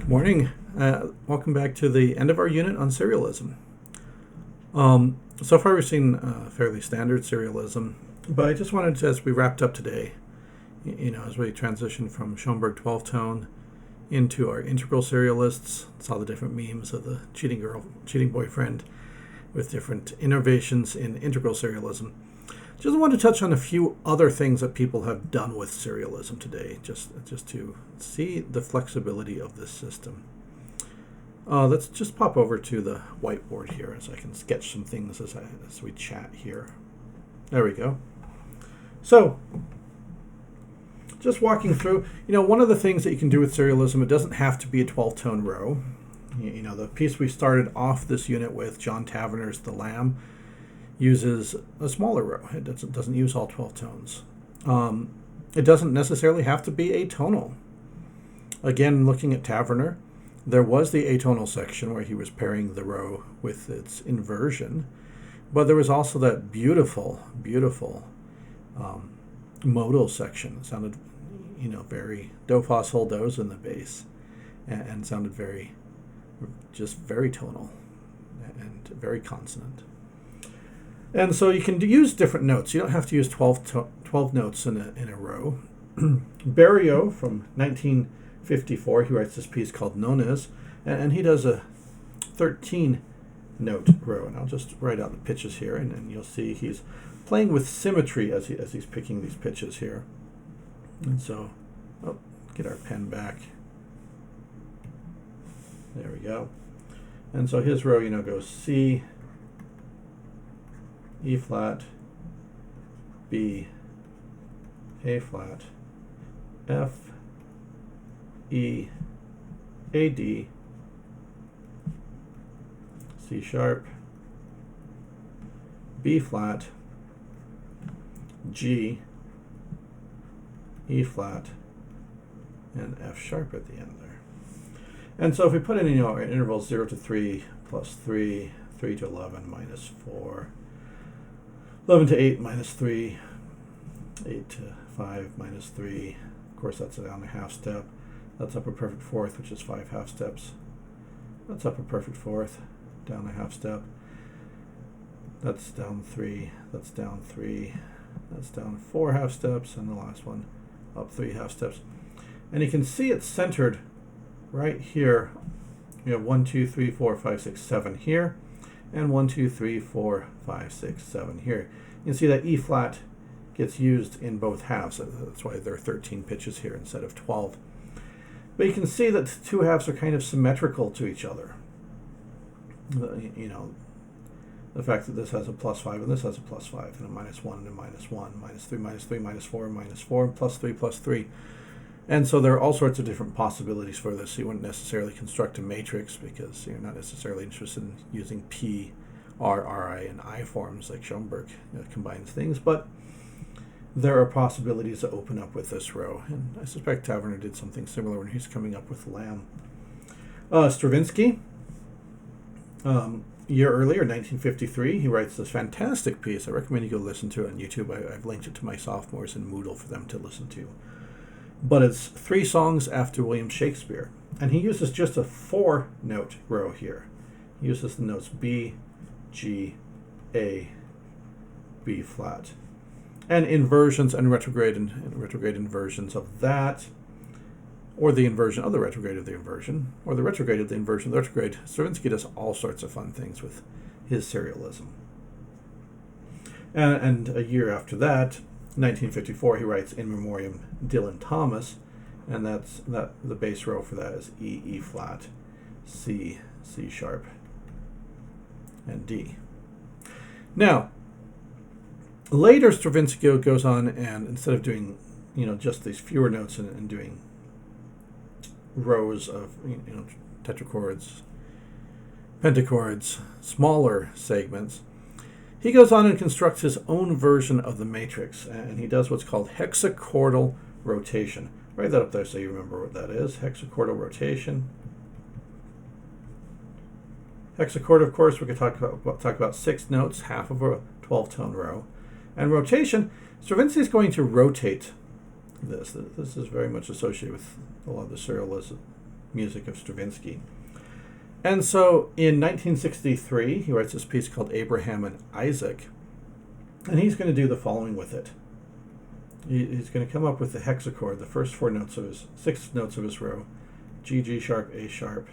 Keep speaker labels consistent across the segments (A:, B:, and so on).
A: Morning. Welcome back to the end of our unit on serialism. So far we've seen fairly standard serialism, but I just wanted to, as we wrapped up today, as we transitioned from Schoenberg 12-tone into our integral serialists, saw the different memes of the cheating boyfriend with different innovations in integral serialism. Just want to touch on a few other things that people have done with serialism today, just to see the flexibility of this system. Let's just pop over to the whiteboard here as I can sketch some things as we chat here. There we go. So, just walking through, one of the things that you can do with serialism, it doesn't have to be a 12-tone row. The piece we started off this unit with, John Taverner's The Lamb, uses a smaller row. It doesn't use all 12 tones. It doesn't necessarily have to be atonal. Again, looking at Taverner, there was the atonal section where he was pairing the row with its inversion, but there was also that beautiful modal section. It sounded, very do, fa, sol, do's in the bass, and sounded very tonal and very consonant. And so you can use different notes. You don't have to use 12 notes in a row. Barrio from 1954, he writes this piece called Nones, and he does a 13-note row. And I'll just write out the pitches here, and you'll see he's playing with symmetry as he's picking these pitches here. And so, get our pen back. There we go. And so his row, goes C, E flat, B, A flat, F, E, A D, C sharp, B flat, G, E flat, and F sharp at the end there. And so if we put in intervals 0 to 3 plus 3, 3 to 11 minus 4, 11 to 8 minus 3, 8 to 5 minus 3. Of course, that's down a half step. That's up a perfect fourth, which is 5 half steps. That's up a perfect fourth, down a half step. That's down 3. That's down 3. That's down 4 half steps, and the last one up 3 half steps. And you can see it's centered right here. We have 1, 2, 3, 4, 5, 6, 7 here, and 1, 2, 3, 4, 5, 6, 7 here. You can see that E flat gets used in both halves. That's why there are 13 pitches here instead of 12. But you can see that the two halves are kind of symmetrical to each other. The fact that this has a plus 5 and this has a plus 5, and a minus 1 and a minus 1, minus 3, minus 3, minus 4, minus 4, plus 3, plus 3. And so there are all sorts of different possibilities for this. You wouldn't necessarily construct a matrix because you're not necessarily interested in using P, R, Ri, and I forms like Schoenberg combines things, but there are possibilities that open up with this row. And I suspect Taverner did something similar when he's coming up with Lamb. Stravinsky, year earlier, 1953, he writes this fantastic piece. I recommend you go listen to it on YouTube. I've linked it to my sophomores in Moodle for them to listen to. But it's 3 songs after William Shakespeare. And he uses just a 4-note row here. He uses the notes B, G, A, B flat. And inversions and retrograde inversions of that, or the inversion of the retrograde of the inversion, or the retrograde of the inversion of the retrograde. Stravinsky does all sorts of fun things with his serialism. And a year after that, 1954, he writes In Memoriam Dylan Thomas, and the bass row for that is E, E flat, C, C sharp, and D. Now, later Stravinsky goes on and instead of doing, just these fewer notes and doing rows of, tetrachords, pentachords, smaller segments, he goes on and constructs his own version of the matrix, and he does what's called hexachordal rotation. Write that up there so you remember what that is. Hexachordal rotation. Hexachord, of course, we could talk about 6 notes, half of a 12-tone row. And rotation, Stravinsky is going to rotate this. This is very much associated with a lot of the music of Stravinsky. And so in 1963, he writes this piece called Abraham and Isaac, and he's going to do the following with it. He's going to come up with the hexachord, the first 6 notes of his row: G, G sharp, A sharp,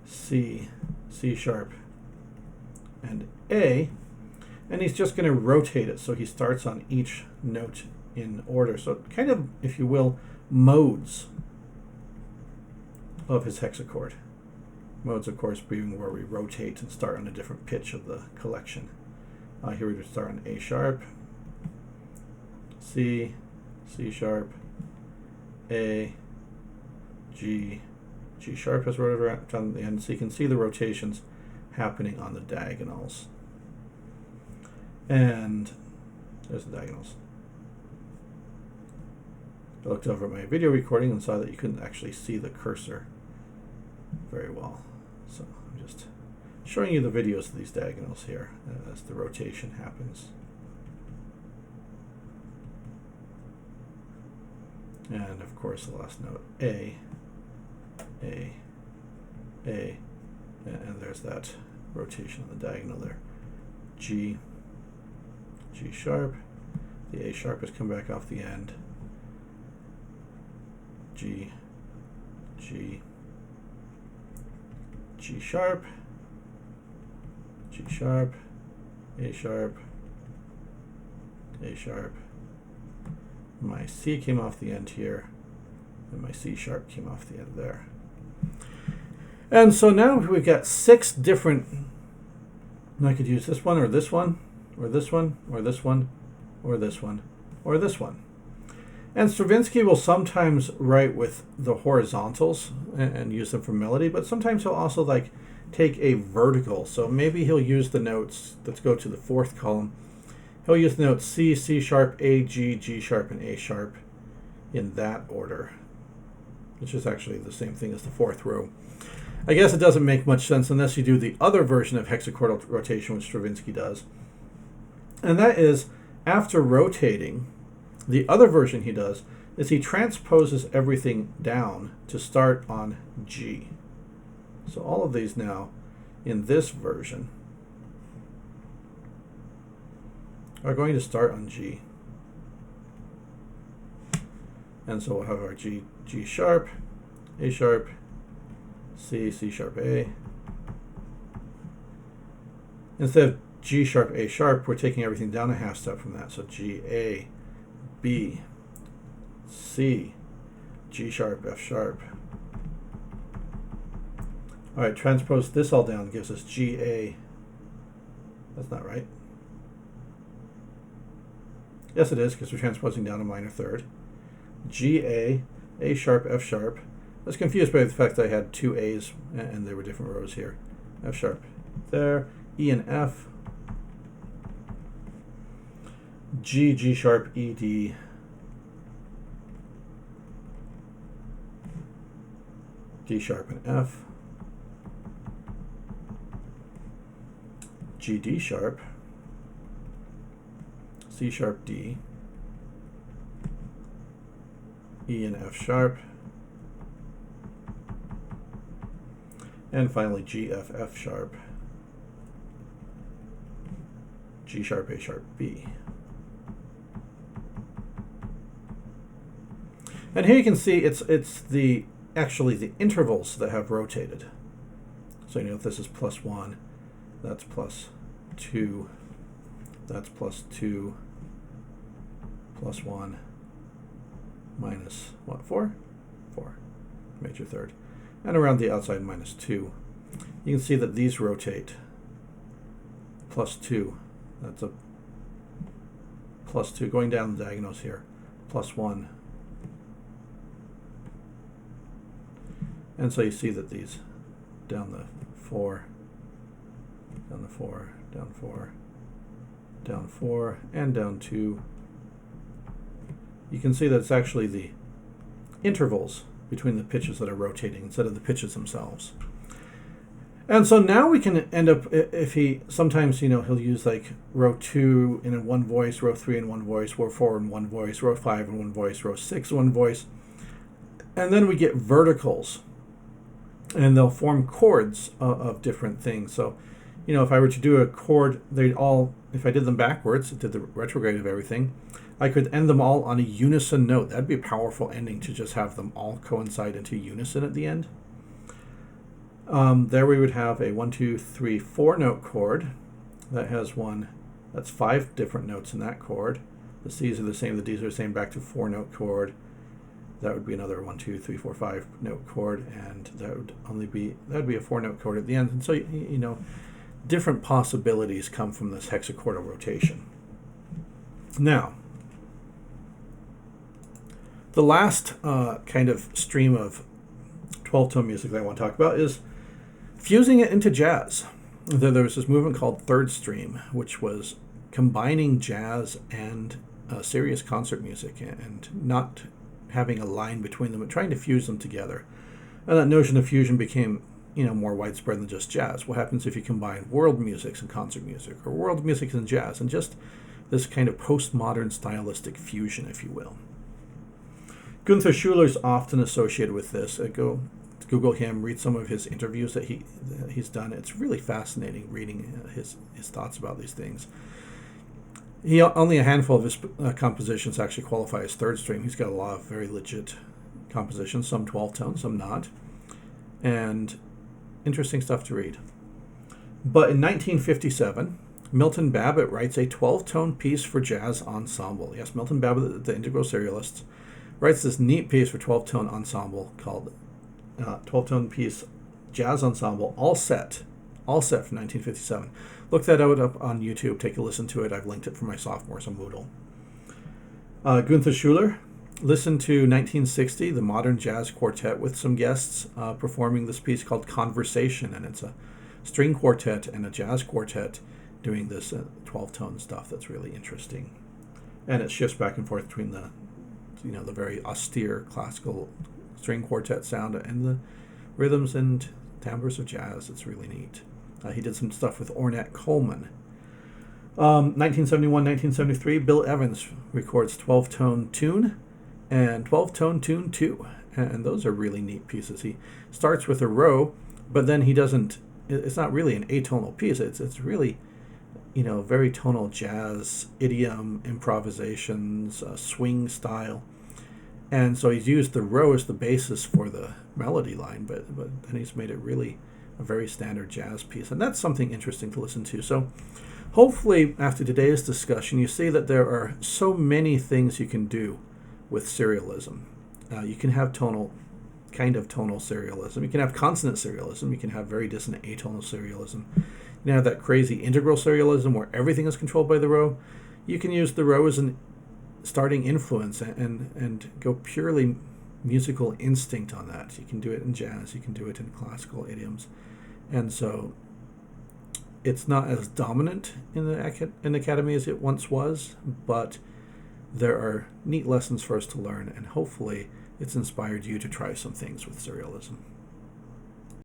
A: C, C sharp, and A, and he's just going to rotate it so he starts on each note in order. So kind of, if you will, modes of his hexachord. Modes, of course, being where we rotate and start on a different pitch of the collection. Here we would start on A sharp, C, C sharp, A, G, G sharp has rotated around the end. So you can see the rotations happening on the diagonals. And there's the diagonals. I looked over at my video recording and saw that you couldn't actually see the cursor very well. So I'm just showing you the videos of these diagonals here as the rotation happens. And of course the last note, A, and there's that rotation on the diagonal there. G, G sharp, the A sharp has come back off the end. G, G, G sharp, G sharp, A sharp, A sharp. My C came off the end here, and my C sharp came off the end there. And so now we've got 6 different, and I could use this one, or this one, or this one, or this one, or this one, or this one. And Stravinsky will sometimes write with the horizontals and use them for melody, but sometimes he'll also like take a vertical. So maybe he'll use the notes, let's go to the 4th column. He'll use the notes C, C sharp, A, G, G sharp, and A sharp in that order, which is actually the same thing as the 4th row. I guess it doesn't make much sense unless you do the other version of hexachordal rotation, which Stravinsky does. And that is, after rotating, the other version he does is he transposes everything down to start on G. So all of these now in this version are going to start on G. And so we'll have our G, G sharp, A sharp, C, C sharp, A. Instead of G sharp, A sharp, we're taking everything down a half step from that. So G, A, B, C, G sharp, F sharp. All right, transpose this all down gives us G, A. That's not right. Yes, it is, because we're transposing down a minor third. G, A sharp, F sharp. I was confused by the fact that I had 2 A's and there were different rows here. F sharp there, E and F. G, G sharp, E, D. D sharp and F. G, D sharp. C sharp, D. E and F sharp. And finally G, F, F sharp. G sharp, A sharp, B. And here you can see it's actually the intervals that have rotated. So you know if this is +1, that's +2, that's +2, +1, minus what, 4? 4, major third. And around the outside -2. You can see that these rotate. +2, that's a +2, going down the diagonals here, +1. And so you see that these down the 4, down the 4, down 4, down 4, and down 2. You can see that it's actually the intervals between the pitches that are rotating instead of the pitches themselves. And so now we can end up, if he, sometimes, you know, he'll use like row 2 in one voice, row 3 in one voice, row 4 in one voice, row 5 in one voice, row 6 in one voice. And then we get verticals and they'll form chords of different things. So, if I were to do a chord, if I did them backwards, did the retrograde of everything, I could end them all on a unison note. That'd be a powerful ending, to just have them all coincide into unison at the end. There we would have a 1, 2, 3, 4 note chord that has that's 5 different notes in that chord. The C's are the same, the D's are the same, back to 4 note chord. That would be another 1, 2, 3, 4, 5 note chord, and that would be a 4 note chord at the end. And so, different possibilities come from this hexachordal rotation. Now, the last kind of stream of 12-tone music that I want to talk about is fusing it into jazz. There was this movement called third stream, which was combining jazz and serious concert music, and not having a line between them, but trying to fuse them together. And that notion of fusion became more widespread than just jazz. What happens if you combine world music and concert music, or world music and jazz, and just this kind of postmodern stylistic fusion, if you will? Gunther Schuler's often associated with this. Go Google him, read some of his interviews that he's done. It's really fascinating reading his thoughts about these things. Only a handful of his compositions actually qualify as third stream. He's got a lot of very legit compositions, some 12-tone, some not, and interesting stuff to read. But in 1957, Milton Babbitt writes a 12-tone piece for jazz ensemble. Yes, Milton Babbitt, the Integral Serialist, writes this neat piece for 12-tone ensemble called 12-tone piece jazz ensemble, all set from 1957. Look that out up on YouTube. Take a listen to it. I've linked it for my sophomores on Moodle. Gunther Schuler. Listen to 1960, the Modern Jazz Quartet, with some guests performing this piece called Conversation, and it's a string quartet and a jazz quartet doing this 12-tone stuff that's really interesting. And it shifts back and forth between the very austere classical string quartet sound and the rhythms and timbres of jazz. It's really neat. He did some stuff with Ornette Coleman. 1971, 1973, Bill Evans records 12-tone tune and 12-tone tune 2. And those are really neat pieces. He starts with a row, but then it's not really an atonal piece. It's really, very tonal jazz, idiom, improvisations, swing style. And so he's used the row as the basis for the melody line, but then he's made it really a very standard jazz piece. And that's something interesting to listen to. So hopefully after today's discussion, you see that there are so many things you can do with serialism. You can have tonal serialism. You can have consonant serialism. You can have very dissonant atonal serialism. You can have that crazy integral serialism where everything is controlled by the row. You can use the row as an starting influence and go purely musical instinct on that. You can do it in jazz. You can do it in classical idioms. And so it's not as dominant in the academy as it once was, but there are neat lessons for us to learn, and hopefully it's inspired you to try some things with serialism.